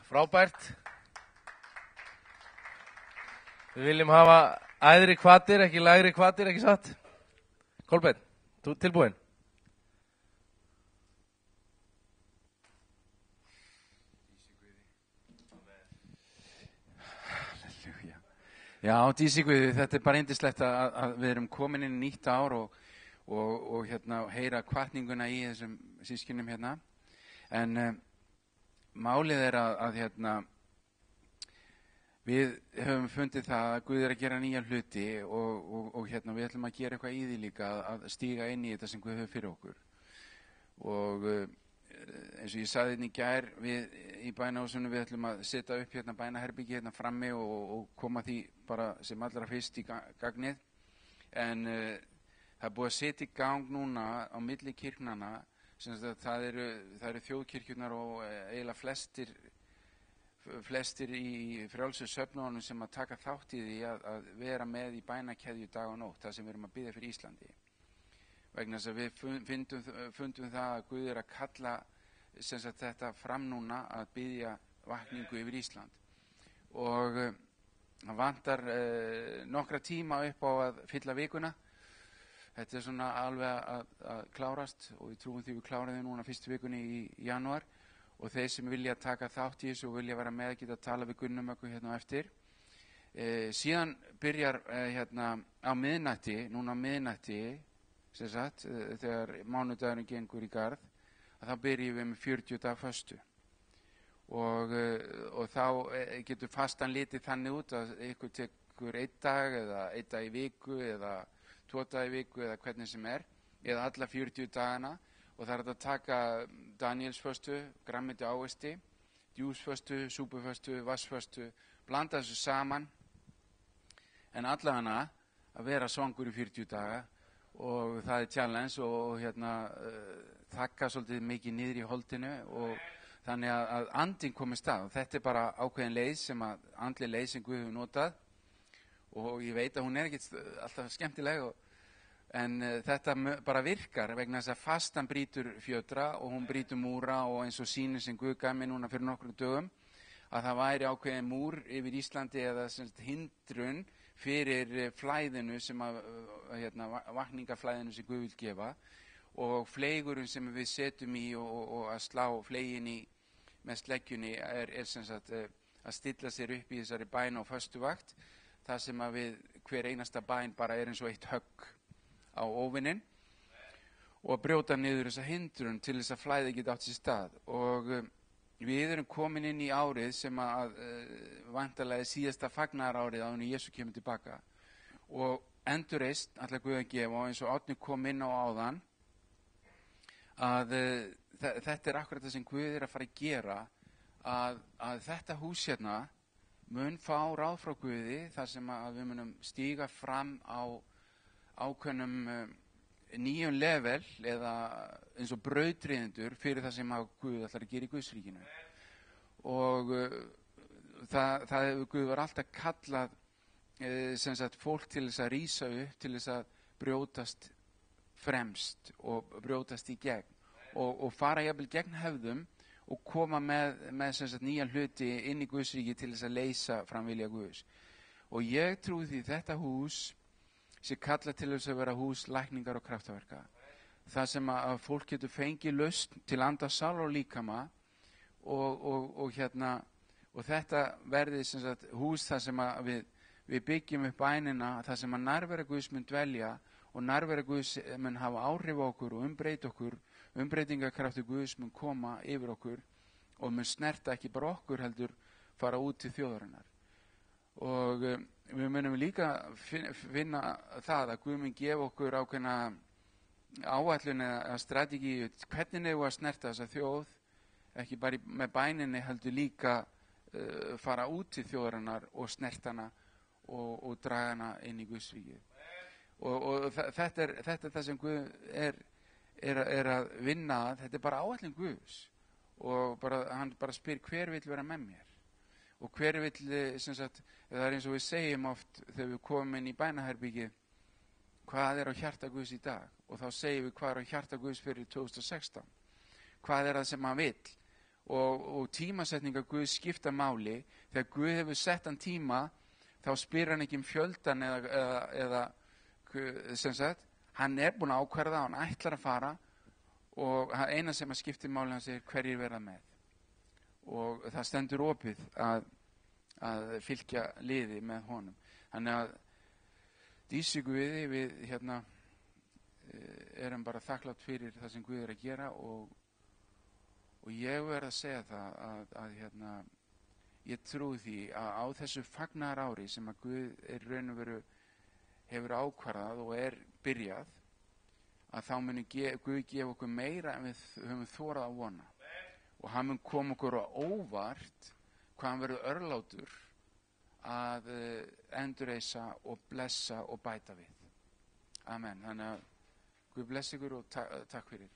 Frábært. Við viljum hafa æðri hvatir, ekki lægri hvatir, ekki satt? Kolbeinn, þú tilbúin? Halleluja. Já, dísi Guði, þetta bara yndislegt að við erum komin inn í nýtt ár og heyra hvatninguna í þessum sískinum hérna. En málið að við höfum fundið það að Guð að gera nýja hluti og við ætlum að gera eitthvað í því líka að stíga inn í þetta sem Guð hefur fyrir okkur. Og eins og ég sagði í gær við í bænahúsinu, við ætlum að setja upp bænaherbyggi frammi og koma því bara sem allra fyrst í gagnið. En það búið að setja í gang núna á milli kirknanna, það eru þjóðkirkjurnar og eiginlega flestir í frjálsu söfnunum sem að taka þátt í því að vera með í bænakeðju dag og nótt, það sem við erum að biðja fyrir Íslandi. Vegna þess að við fundum það að Guð að kalla þetta fram núna að biðja vakningu yfir Ísland. Og það vantar nokkra tíma upp á að fylla vikuna. Þetta svona alveg að klárast og við trúum því við klárum þau núna fyrstu vikunni í janúar. Og þeir sem vilja taka þátt í þessu og vilja vera með geta að tala við Gunnum okkur á eftir. Síðan byrjar á miðnætti, núna á miðnætti, þegar mánudagurinn gengur í garð, að þá byrjum við með 40 daga föstu. Og þá getur fastan litið þannig út að ykkur tekur 1 dag eða 1 dag í viku eða 2 daga í viku eða hvernig sem eða alla 40 dagana. Og það að taka Danielsföstu, grammeti ávexti, djúsföstu, súpuföstu, vassföstu, blanda þessu saman. En allavega að vera svangur í 40 daga og það er challenge og þakka svolítið mikið niður í holdinu og þannig að andinn komist að. Þetta er bara ákveðin leið andleg leið sem Guð hefur notað og ég veit að hún er ekkert alltaf skemmtileg en þetta bara virkar vegna þess að fastan brýtur fjötra og hún brýtur múra og eins og sýnir sem Guð gaf mér núna fyrir nokkrum dögum að það væri ákveðin múr yfir Íslandi eða hindrun fyrir flæðinu sem vakningaflæðinu sem Guð vil gefa og fleygurinn sem við setjum í og að slá fleygin í með sleggjunni er að stilla sér upp í þessari bæn og föstuvakt þar sem að við hver einasta bæn bara er eins og eitt högg á óvinnin og brjóta niður þessa hindrun til þess að flæði geta átt sér stað og við erum komin inn í árið sem að væntanlega síðasta fagnaðarárið áður en Jesú kemur tilbaka og endurreisn ætlar Guð að gefa og eins og Árni kom inn á áðan að þetta er akkurat það sem Guð er að fara að gera að þetta hús mun fá ráð frá Guði þar sem að við munum stíga fram á ákveðnum nýjum level eða eins og brautryðjendur fyrir það sem að Guð ætlar að gera í Guðsríkinu. Og það hefur Guð var alltaf kallað fólk til þess að rísa upp, til þess að brjótast fremst og brjótast í gegn og fara jafnvel gegn hefðum og koma með nýja hluti inn í Guðsríki til þess að leysa fram vilja Guðs. Og ég trúi því þetta hús sem kalla til þess að vera hús lækningar og kraftaverka. Það sem að fólk getur fengið lausn til anda, sál og líkama og þetta verði hús þar sem að við byggjum upp bænina, þar sem að nærvera Guðs mun dvelja og nærvera Guðs mun hafa áhrif á okkur og umbreyta okkur, umbreytingarkraftur Guðs mun koma yfir okkur og mun snerta ekki bara okkur heldur fara út til þjóðarinnar. Og við munum líka finna það að Guð mun gefa okkur ákveðna áætlun eða strategíu hvernig við að snerta þessa þjóð ekki bara með bæninni heldur líka fara út til þjóðarinnar og snerta hana og draga hana inn í Guðsríkið. Og þetta er það sem Guð er að vinna, þetta er bara áætlun Guðs og hann bara spyr hver vill vera með mér. Og hver vill, það er eins og við segjum oft þegar við komum inn í bænaherbyggið, hvað er á hjarta Guðs í dag? Og þá segjum við hvað er á hjarta Guðs fyrir 2016. Hvað er það sem hann vill? og tímasetninga Guð skipta máli. Þegar Guð hefur sett hann tíma, þá spyr hann ekki fjöldan eða sem sagt, hann búinn að ákvarða, hann ætlar að fara og eina sem að skipti máli hann segir hverjir verða með. Og það stendur opið að fylgja liði með honum. Þannig að dísi Guði, við erum bara þakklátt fyrir það sem Guð að gera og ég verð að segja það að ég trúi því að á þessu fagnaðar ári sem að Guð raun og veru hefur ákvarðað og byrjað, að þá muni Guð gefa okkur meira en við höfum þorað að vona. Og hann mun koma okkur á óvart hvað hann verður örlátur að endurreisa og blessa og bæta við. Amen. Þannig að Guð blessi ykkur og takk fyrir.